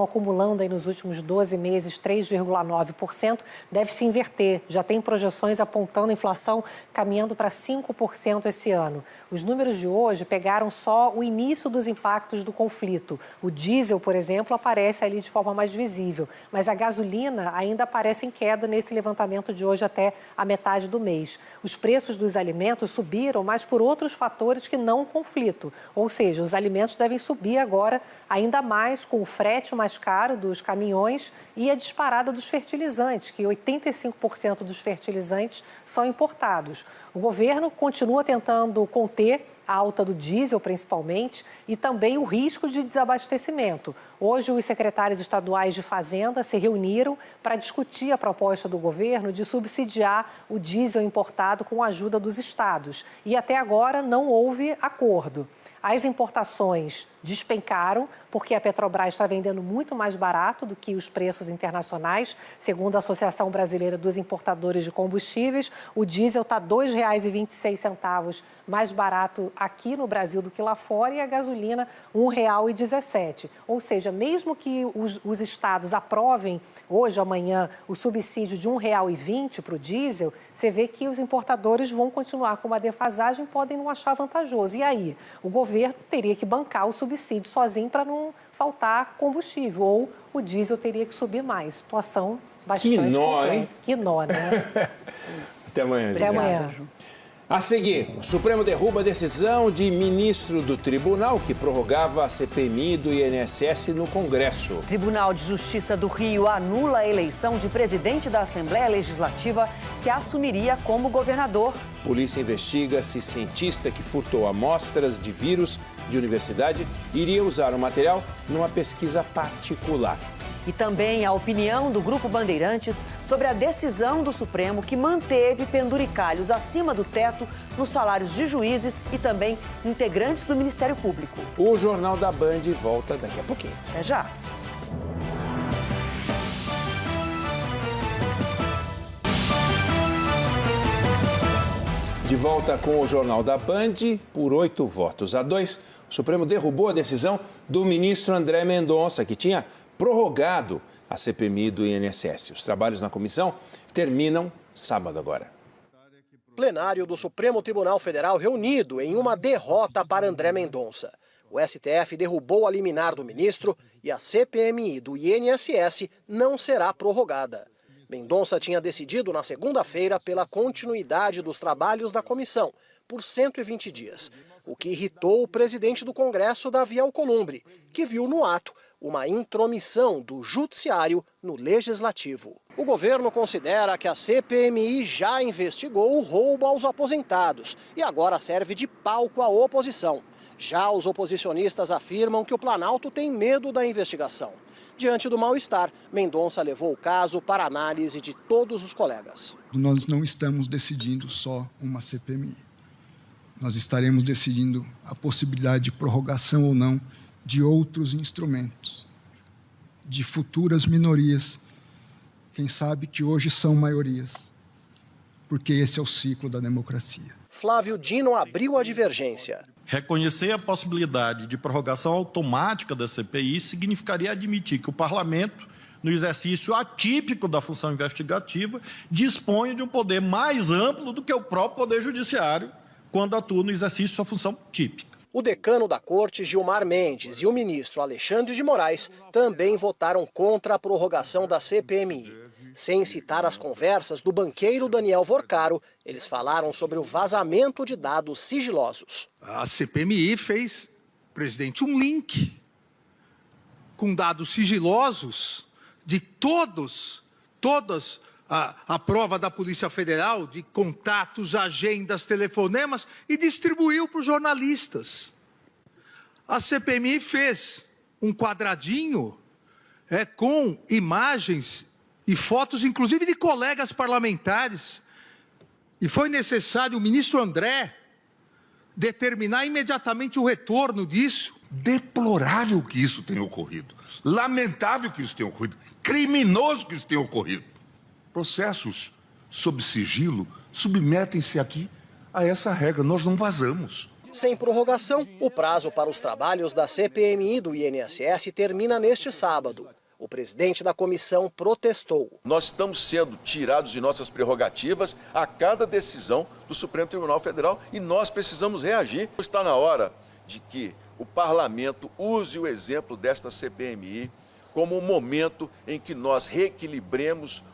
acumulando aí nos últimos 12 meses 3,9%, deve se inverter. Já tem projeções apontando a inflação caminhando para 5% esse ano. Os números de hoje pegaram só o início dos impactos do conflito. O diesel, por exemplo, aparece ali de forma mais visível, mas a gasolina ainda aparece em queda nesse levantamento de hoje até a metade do mês. Os preços dos alimentos subiram, mas por outros fatores que não o conflito. Ou seja, os alimentos devem subir agora ainda mais com o frete mais caro dos caminhões e a disparada dos fertilizantes, que 85% dos fertilizantes são importados. O governo continua tentando conter a alta do diesel, principalmente, e também o risco de desabastecimento. Hoje, os secretários estaduais de Fazenda se reuniram para discutir a proposta do governo de subsidiar o diesel importado com a ajuda dos estados. E até agora não houve acordo. As importações despencaram porque a Petrobras está vendendo muito mais barato do que os preços internacionais. Segundo a Associação Brasileira dos Importadores de Combustíveis, o diesel está R$ 2,26 mais barato aqui no Brasil do que lá fora e a gasolina R$ 1,17. Ou seja, mesmo que os estados aprovem hoje ou amanhã o subsídio de R$ 1,20 para o diesel, você vê que os importadores vão continuar com uma defasagem e podem não achar vantajoso. E aí, o governo teria que bancar o subsídio sozinho para não faltar combustível, ou o diesel teria que subir mais. Situação bastante complexa. Hein? Que nó, né? Até amanhã. Até amanhã. A seguir, o Supremo derruba a decisão de ministro do Tribunal que prorrogava a CPMI do INSS no Congresso. O Tribunal de Justiça do Rio anula a eleição de presidente da Assembleia Legislativa que assumiria como governador. Polícia investiga se cientista que furtou amostras de vírus de universidade iria usar o material numa pesquisa particular. E também a opinião do Grupo Bandeirantes sobre a decisão do Supremo que manteve penduricalhos acima do teto nos salários de juízes e também integrantes do Ministério Público. O Jornal da Band volta daqui a pouquinho. Até já. De volta com o Jornal da Band, por 8 votos a 2, o Supremo derrubou a decisão do ministro André Mendonça, que tinha prorrogado a CPMI do INSS. Os trabalhos na comissão terminam sábado agora. Plenário do Supremo Tribunal Federal reunido em uma derrota para André Mendonça. O STF derrubou a liminar do ministro e a CPMI do INSS não será prorrogada. Mendonça tinha decidido na segunda-feira pela continuidade dos trabalhos da comissão por 120 dias, o que irritou o presidente do Congresso, Davi Alcolumbre, que viu no ato uma intromissão do Judiciário no Legislativo. O governo considera que a CPMI já investigou o roubo aos aposentados e agora serve de palco à oposição. Já os oposicionistas afirmam que o Planalto tem medo da investigação. Diante do mal-estar, Mendonça levou o caso para análise de todos os colegas. Nós não estamos decidindo só uma CPMI. Nós estaremos decidindo a possibilidade de prorrogação ou não de outros instrumentos, de futuras minorias, quem sabe que hoje são maiorias, porque esse é o ciclo da democracia. Flávio Dino abriu a divergência. Reconhecer a possibilidade de prorrogação automática da CPI significaria admitir que o parlamento, no exercício atípico da função investigativa, dispõe de um poder mais amplo do que o próprio Poder Judiciário, quando atua no exercício de sua função típica. O decano da corte, Gilmar Mendes, e o ministro Alexandre de Moraes também votaram contra a prorrogação da CPMI. Sem citar as conversas do banqueiro Daniel Vorcaro, eles falaram sobre o vazamento de dados sigilosos. A CPMI fez, presidente, um link com dados sigilosos de todas a prova da Polícia Federal, de contatos, agendas, telefonemas, e distribuiu para os jornalistas. A CPMI fez um quadradinho com imagens e fotos, inclusive, de colegas parlamentares. E foi necessário o ministro André determinar imediatamente o retorno disso. Deplorável que isso tenha ocorrido. Lamentável que isso tenha ocorrido. Criminoso que isso tenha ocorrido. Processos sob sigilo submetem-se aqui a essa regra. Nós não vazamos. Sem prorrogação, o prazo para os trabalhos da CPMI e do INSS termina neste sábado. O presidente da comissão protestou. Nós estamos sendo tirados de nossas prerrogativas a cada decisão do Supremo Tribunal Federal e nós precisamos reagir. Está na hora de que o parlamento use o exemplo desta CPMI como um momento em que nós reequilibremos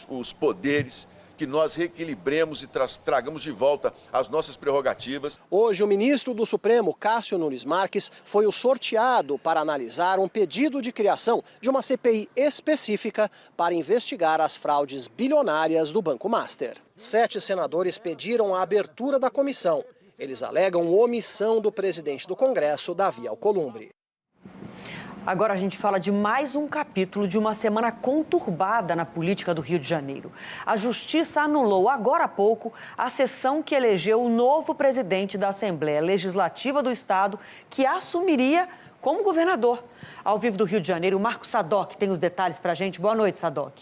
os poderes, que nós reequilibremos e tragamos de volta as nossas prerrogativas. Hoje, o ministro do Supremo, Cássio Nunes Marques, foi o sorteado para analisar um pedido de criação de uma CPI específica para investigar as fraudes bilionárias do Banco Master. 7 senadores pediram a abertura da comissão. Eles alegam omissão do presidente do Congresso, Davi Alcolumbre. Agora a gente fala de mais um capítulo de uma semana conturbada na política do Rio de Janeiro. A Justiça anulou agora há pouco a sessão que elegeu o novo presidente da Assembleia Legislativa do Estado, que assumiria como governador. Ao vivo do Rio de Janeiro, o Marcos Sadoc tem os detalhes para a gente. Boa noite, Sadoc.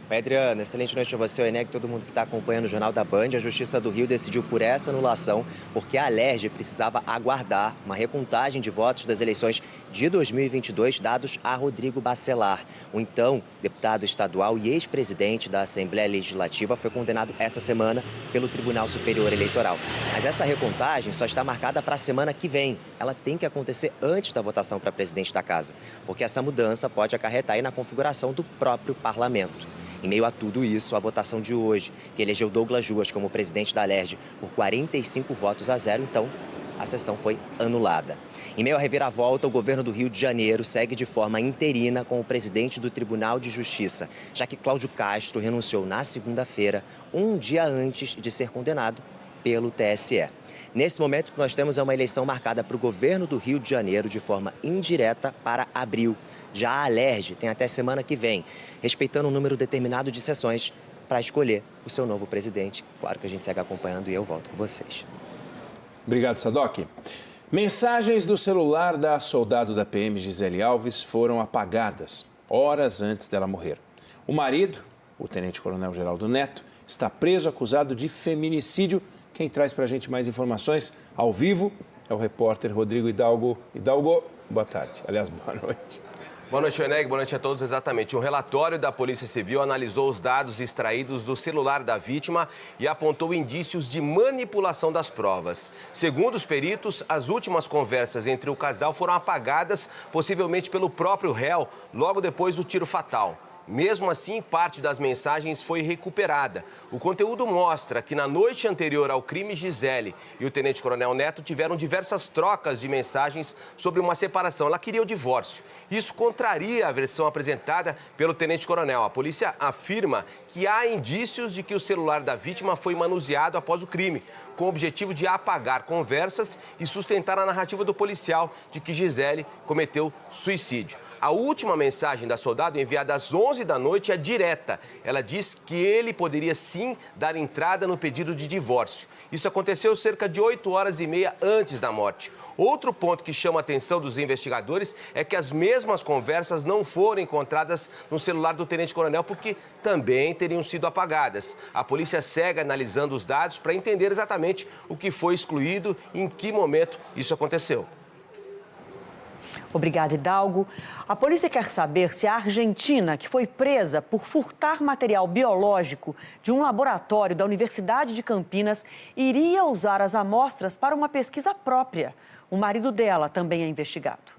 Oi, Adriana, excelente noite a você, Eneg, todo mundo que está acompanhando o Jornal da Band. A Justiça do Rio decidiu por essa anulação porque a Alerj precisava aguardar uma recontagem de votos das eleições de 2022 dados a Rodrigo Bacelar. O então deputado estadual e ex-presidente da Assembleia Legislativa foi condenado essa semana pelo Tribunal Superior Eleitoral. Mas essa recontagem só está marcada para a semana que vem. Ela tem que acontecer antes da votação para presidente da Casa, porque essa mudança pode acarretar aí na configuração do próprio parlamento. Em meio a tudo isso, a votação de hoje, que elegeu Douglas Ruas como presidente da Alerj por 45 votos a 0, então a sessão foi anulada. Em meio à reviravolta, o governo do Rio de Janeiro segue de forma interina com o presidente do Tribunal de Justiça, já que Cláudio Castro renunciou na segunda-feira, um dia antes de ser condenado pelo TSE. Nesse momento, o que nós temos é uma eleição marcada para o governo do Rio de Janeiro de forma indireta para abril. Já a Alerj tem até semana que vem, respeitando um número determinado de sessões para escolher o seu novo presidente. Claro que a gente segue acompanhando e eu volto com vocês. Obrigado, Sadoc. Mensagens do celular da soldado da PM, Gisele Alves, foram apagadas horas antes dela morrer. O marido, o tenente-coronel Geraldo Neto, está preso acusado de feminicídio. Quem traz para a gente mais informações ao vivo é o repórter Rodrigo Hidalgo. Hidalgo, boa tarde. Aliás, boa noite. Boa noite, Eneg. Boa noite a todos. Exatamente. Um relatório da Polícia Civil analisou os dados extraídos do celular da vítima e apontou indícios de manipulação das provas. Segundo os peritos, as últimas conversas entre o casal foram apagadas, possivelmente pelo próprio réu, logo depois do tiro fatal. Mesmo assim, parte das mensagens foi recuperada. O conteúdo mostra que na noite anterior ao crime, Gisele e o tenente-coronel Neto tiveram diversas trocas de mensagens sobre uma separação. Ela queria o divórcio. Isso contraria a versão apresentada pelo tenente-coronel. A polícia afirma que há indícios de que o celular da vítima foi manuseado após o crime, com o objetivo de apagar conversas e sustentar a narrativa do policial de que Gisele cometeu suicídio. A última mensagem da soldado, enviada às 11 da noite, é direta. Ela diz que ele poderia sim dar entrada no pedido de divórcio. Isso aconteceu cerca de 8h30 antes da morte. Outro ponto que chama a atenção dos investigadores é que as mesmas conversas não foram encontradas no celular do tenente-coronel porque também teriam sido apagadas. A polícia segue analisando os dados para entender exatamente o que foi excluído e em que momento isso aconteceu. Obrigada, Hidalgo. A polícia quer saber se a Argentina, que foi presa por furtar material biológico de um laboratório da Universidade de Campinas, iria usar as amostras para uma pesquisa própria. O marido dela também é investigado.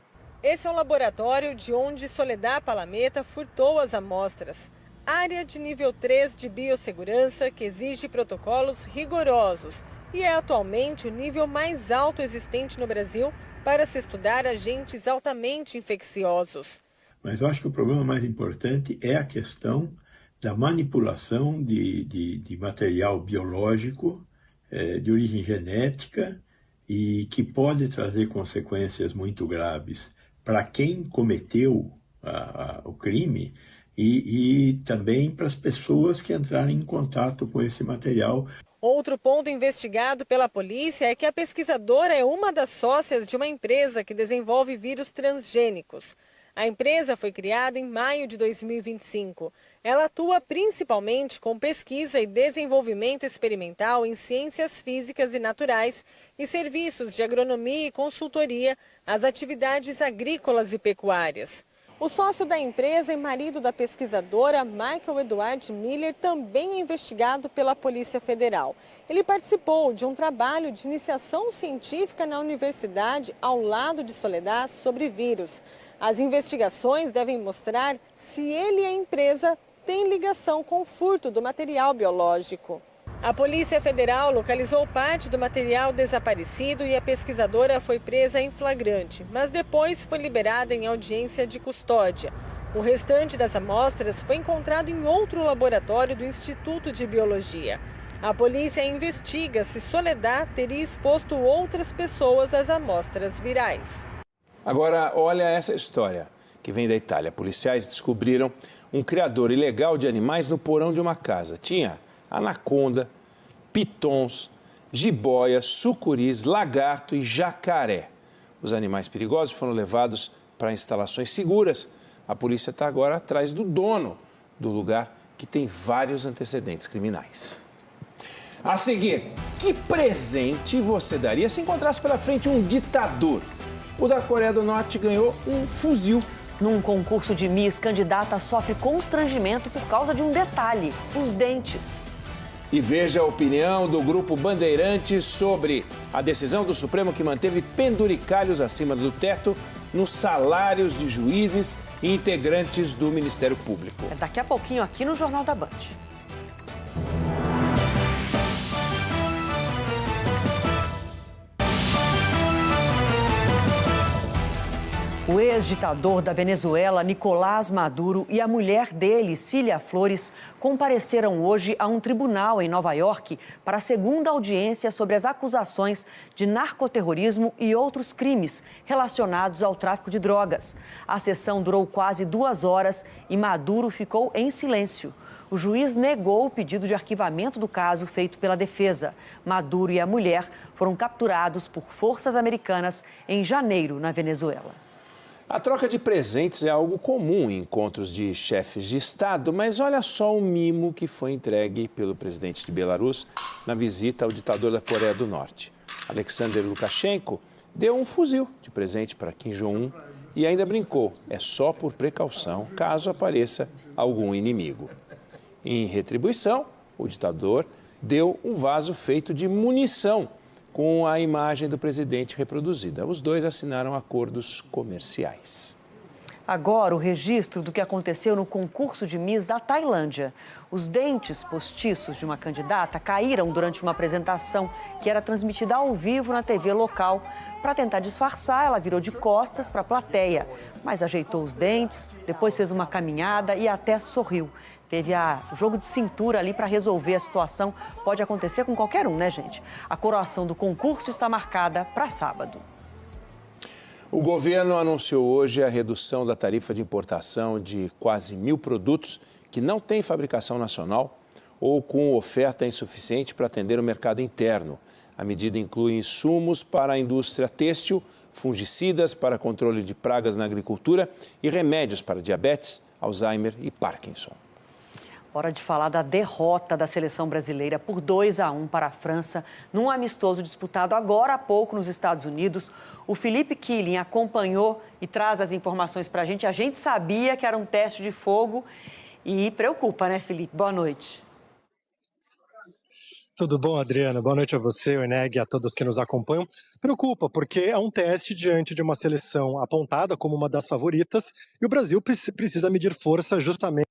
Esse é o laboratório de onde Soledad Palameta furtou as amostras. Área de nível 3 de biossegurança que exige protocolos rigorosos e é atualmente o nível mais alto existente no Brasil para se estudar agentes altamente infecciosos. Mas eu acho que o problema mais importante é a questão da manipulação de material biológico de origem genética e que pode trazer consequências muito graves para quem cometeu o crime e também para as pessoas que entrarem em contato com esse material. Outro ponto investigado pela polícia é que a pesquisadora é uma das sócias de uma empresa que desenvolve vírus transgênicos. A empresa foi criada em maio de 2025. Ela atua principalmente com pesquisa e desenvolvimento experimental em ciências físicas e naturais e serviços de agronomia e consultoria às atividades agrícolas e pecuárias. O sócio da empresa e marido da pesquisadora, Michael Edward Miller, também é investigado pela Polícia Federal. Ele participou de um trabalho de iniciação científica na universidade ao lado de Soledad sobre vírus. As investigações devem mostrar se ele e a empresa têm ligação com o furto do material biológico. A Polícia Federal localizou parte do material desaparecido e a pesquisadora foi presa em flagrante, mas depois foi liberada em audiência de custódia. O restante das amostras foi encontrado em outro laboratório do Instituto de Biologia. A polícia investiga se Soledad teria exposto outras pessoas às amostras virais. Agora, olha essa história que vem da Itália. Policiais descobriram um criador ilegal de animais no porão de uma casa. Tinha anaconda, pitons, jiboia, sucuris, lagarto e jacaré. Os animais perigosos foram levados para instalações seguras. A polícia está agora atrás do dono do lugar, que tem vários antecedentes criminais. A seguir, que presente você daria se encontrasse pela frente um ditador? O da Coreia do Norte ganhou um fuzil. Num concurso de Miss, candidata sofre constrangimento por causa de um detalhe: os dentes. E veja a opinião do Grupo Bandeirantes sobre a decisão do Supremo que manteve penduricalhos acima do teto nos salários de juízes e integrantes do Ministério Público. É daqui a pouquinho aqui no Jornal da Band. O ex-ditador da Venezuela, Nicolás Maduro, e a mulher dele, Cília Flores, compareceram hoje a um tribunal em Nova York para a segunda audiência sobre as acusações de narcoterrorismo e outros crimes relacionados ao tráfico de drogas. A sessão durou quase 2 horas e Maduro ficou em silêncio. O juiz negou o pedido de arquivamento do caso feito pela defesa. Maduro e a mulher foram capturados por forças americanas em janeiro, na Venezuela. A troca de presentes é algo comum em encontros de chefes de Estado, mas olha só o mimo que foi entregue pelo presidente de Belarus na visita ao ditador da Coreia do Norte. Alexander Lukashenko deu um fuzil de presente para Kim Jong-un e ainda brincou, é só por precaução, caso apareça algum inimigo. Em retribuição, o ditador deu um vaso feito de munição, com a imagem do presidente reproduzida. Os dois assinaram acordos comerciais. Agora, o registro do que aconteceu no concurso de Miss da Tailândia. Os dentes postiços de uma candidata caíram durante uma apresentação que era transmitida ao vivo na TV local. Para tentar disfarçar, ela virou de costas para a plateia, mas ajeitou os dentes, depois fez uma caminhada e até sorriu. Teve o jogo de cintura ali para resolver a situação. Pode acontecer com qualquer um, né, gente? A coroação do concurso está marcada para sábado. O governo anunciou hoje a redução da tarifa de importação de quase 1.000 produtos que não têm fabricação nacional ou com oferta insuficiente para atender o mercado interno. A medida inclui insumos para a indústria têxtil, fungicidas para controle de pragas na agricultura e remédios para diabetes, Alzheimer e Parkinson. Hora de falar da derrota da seleção brasileira por 2-1 para a França, num amistoso disputado agora há pouco nos Estados Unidos. O Felipe Killing acompanhou e traz as informações para a gente. A gente sabia que era um teste de fogo e preocupa, né, Felipe? Boa noite. Tudo bom, Adriana? Boa noite a você, o Eneg, e a todos que nos acompanham. Preocupa, porque é um teste diante de uma seleção apontada como uma das favoritas e o Brasil precisa medir força justamente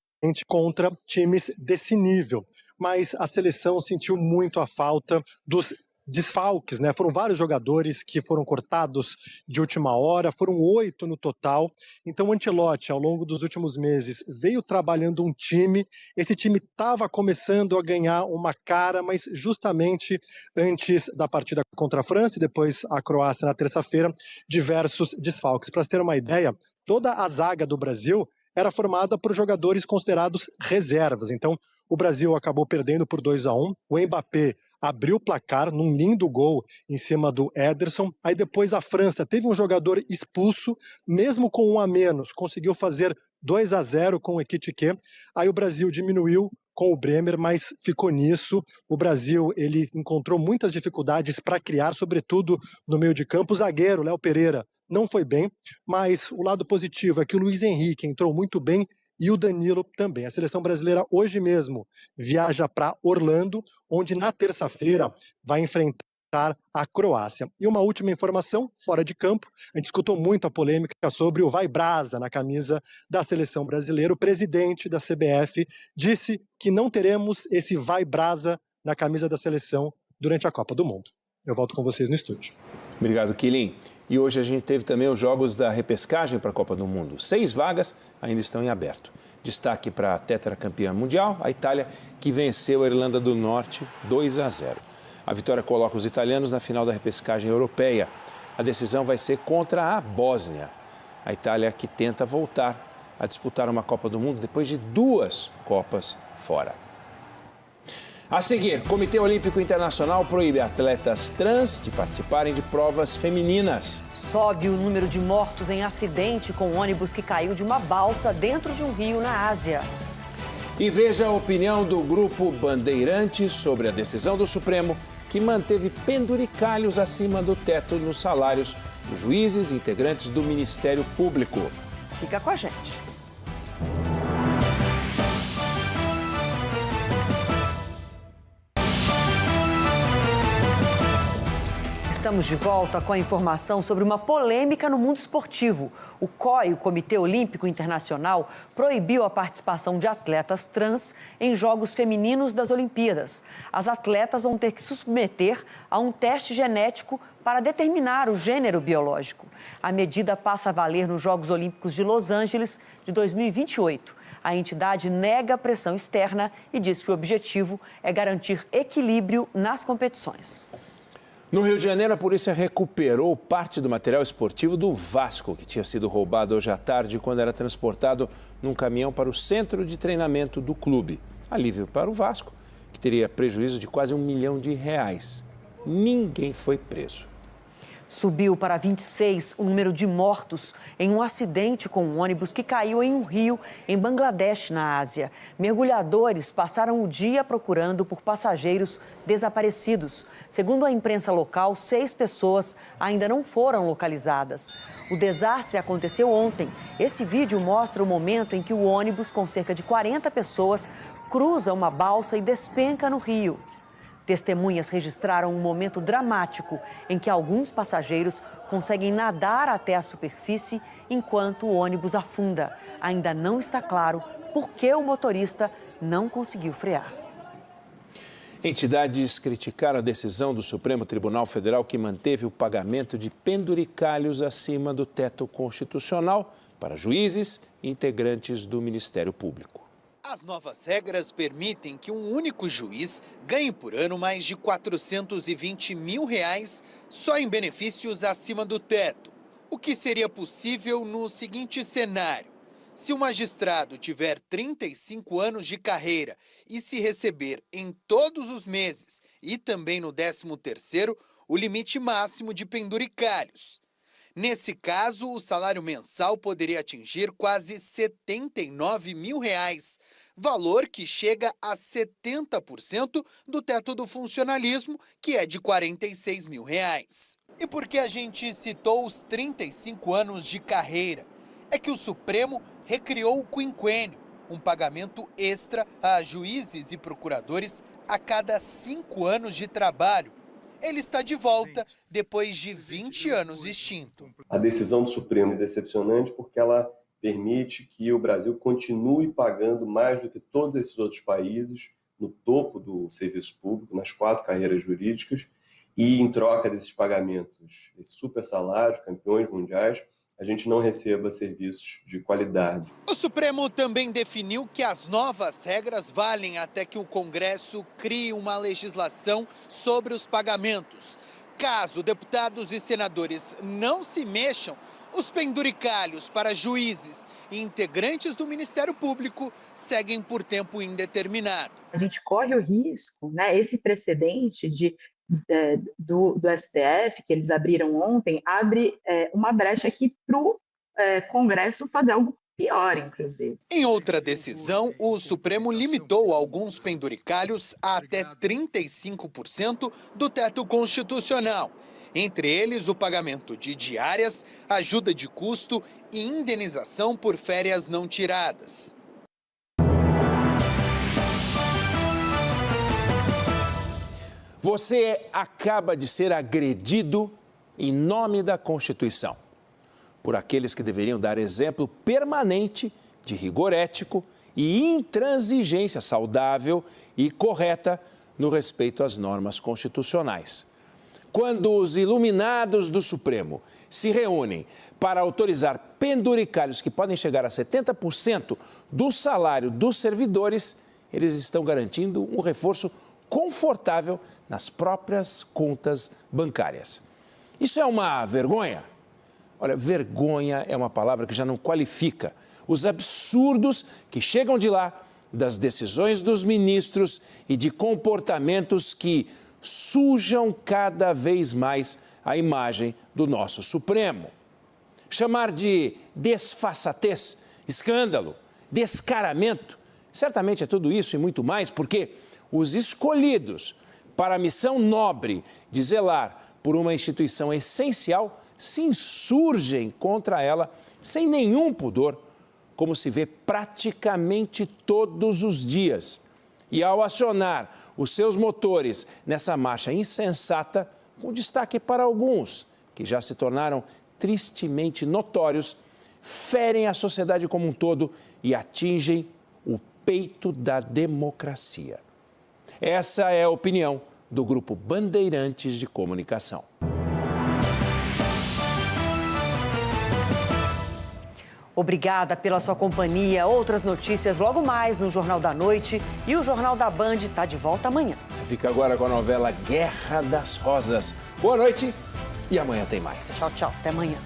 contra times desse nível. Mas a seleção sentiu muito a falta dos desfalques, né? Foram vários jogadores que foram cortados de última hora, foram 8 no total. Então o Ancelotti, ao longo dos últimos meses, veio trabalhando um time. Esse time estava começando a ganhar uma cara, mas justamente antes da partida contra a França e depois a Croácia na terça-feira, diversos desfalques. Para você ter uma ideia, toda a zaga do Brasil era formada por jogadores considerados reservas. Então o Brasil acabou perdendo por 2-1. O Mbappé abriu o placar num lindo gol em cima do Ederson. Aí depois a França teve um jogador expulso, mesmo com 1 a menos, conseguiu fazer 2-0 com o Ekitike. Aí o Brasil diminuiu com o Bremer, mas ficou nisso. O Brasil ele encontrou muitas dificuldades para criar, sobretudo no meio de campo. O zagueiro, Léo Pereira, não foi bem, mas o lado positivo é que o Luiz Henrique entrou muito bem e o Danilo também. A seleção brasileira hoje mesmo viaja para Orlando, onde na terça-feira vai enfrentar a Croácia. E uma última informação, fora de campo, a gente escutou muito a polêmica sobre o Vai Brasa na camisa da seleção brasileira. O presidente da CBF disse que não teremos esse Vai Brasa na camisa da seleção durante a Copa do Mundo. Eu volto com vocês no estúdio. Obrigado, Killing. E hoje a gente teve também os jogos da repescagem para a Copa do Mundo. 6 vagas ainda estão em aberto. Destaque para a tetracampeã mundial, a Itália, que venceu a Irlanda do Norte 2-0. A vitória coloca os italianos na final da repescagem europeia. A decisão vai ser contra a Bósnia. A Itália que tenta voltar a disputar uma Copa do Mundo depois de 2 Copas fora. A seguir, o Comitê Olímpico Internacional proíbe atletas trans de participarem de provas femininas. Sobe o número de mortos em acidente com ônibus que caiu de uma balsa dentro de um rio na Ásia. E veja a opinião do Grupo Bandeirantes sobre a decisão do Supremo que manteve penduricalhos acima do teto nos salários dos juízes e integrantes do Ministério Público. Fica com a gente. Estamos de volta com a informação sobre uma polêmica no mundo esportivo. O COI, o Comitê Olímpico Internacional, proibiu a participação de atletas trans em jogos femininos das Olimpíadas. As atletas vão ter que se submeter a um teste genético para determinar o gênero biológico. A medida passa a valer nos Jogos Olímpicos de Los Angeles de 2028. A entidade nega a pressão externa e diz que o objetivo é garantir equilíbrio nas competições. No Rio de Janeiro, a polícia recuperou parte do material esportivo do Vasco, que tinha sido roubado hoje à tarde quando era transportado num caminhão para o centro de treinamento do clube. Alívio para o Vasco, que teria prejuízo de quase R$1 milhão. Ninguém foi preso. Subiu para 26 o número de mortos em um acidente com um ônibus que caiu em um rio em Bangladesh, na Ásia. Mergulhadores passaram o dia procurando por passageiros desaparecidos. Segundo a imprensa local, 6 pessoas ainda não foram localizadas. O desastre aconteceu ontem. Esse vídeo mostra o momento em que o ônibus, com cerca de 40 pessoas, cruza uma balsa e despenca no rio. Testemunhas registraram um momento dramático em que alguns passageiros conseguem nadar até a superfície enquanto o ônibus afunda. Ainda não está claro por que o motorista não conseguiu frear. Entidades criticaram a decisão do Supremo Tribunal Federal que manteve o pagamento de penduricalhos acima do teto constitucional para juízes e integrantes do Ministério Público. As novas regras permitem que um único juiz ganhe por ano mais de R$420 mil só em benefícios acima do teto. O que seria possível no seguinte cenário: se o magistrado tiver 35 anos de carreira e se receber em todos os meses e também no 13º o limite máximo de penduricalhos. Nesse caso, o salário mensal poderia atingir quase R$79 mil, valor que chega a 70% do teto do funcionalismo, que é de R$ 46 mil. E por que a gente citou os 35 anos de carreira? É que o Supremo recriou o quinquênio, um pagamento extra a juízes e procuradores a cada 5 anos de trabalho. Ele está de volta depois de 20 anos extinto. A decisão do Supremo é decepcionante porque ela permite que o Brasil continue pagando mais do que todos esses outros países no topo do serviço público, nas 4 carreiras jurídicas, e em troca desses pagamentos, esses super salários, campeões mundiais, a gente não receba serviços de qualidade. O Supremo também definiu que as novas regras valem até que o Congresso crie uma legislação sobre os pagamentos. Caso deputados e senadores não se mexam, os penduricalhos para juízes e integrantes do Ministério Público seguem por tempo indeterminado. A gente corre o risco, esse precedente do STF, que eles abriram ontem, abre uma brecha aqui para o Congresso fazer algo pior, inclusive. Em outra decisão, o Supremo limitou alguns penduricalhos a até 35% do teto constitucional. Entre eles, o pagamento de diárias, ajuda de custo e indenização por férias não tiradas. Você acaba de ser agredido em nome da Constituição, por aqueles que deveriam dar exemplo permanente de rigor ético e intransigência saudável e correta no respeito às normas constitucionais. Quando os iluminados do Supremo se reúnem para autorizar penduricalhos que podem chegar a 70% do salário dos servidores, eles estão garantindo um reforço confortável nas próprias contas bancárias. Isso é uma vergonha? Olha, vergonha é uma palavra que já não qualifica os absurdos que chegam de lá, das decisões dos ministros e de comportamentos que sujam cada vez mais a imagem do nosso Supremo. Chamar de desfaçatez, escândalo, descaramento, certamente é tudo isso e muito mais, porque os escolhidos para a missão nobre de zelar por uma instituição essencial se insurgem contra ela sem nenhum pudor, como se vê praticamente todos os dias. E ao acionar os seus motores nessa marcha insensata, com destaque para alguns que já se tornaram tristemente notórios, ferem a sociedade como um todo e atingem o peito da democracia. Essa é a opinião do Grupo Bandeirantes de Comunicação. Obrigada pela sua companhia. Outras notícias logo mais no Jornal da Noite. E o Jornal da Band está de volta amanhã. Você fica agora com a novela Guerra das Rosas. Boa noite e amanhã tem mais. Tchau, tchau. Até amanhã.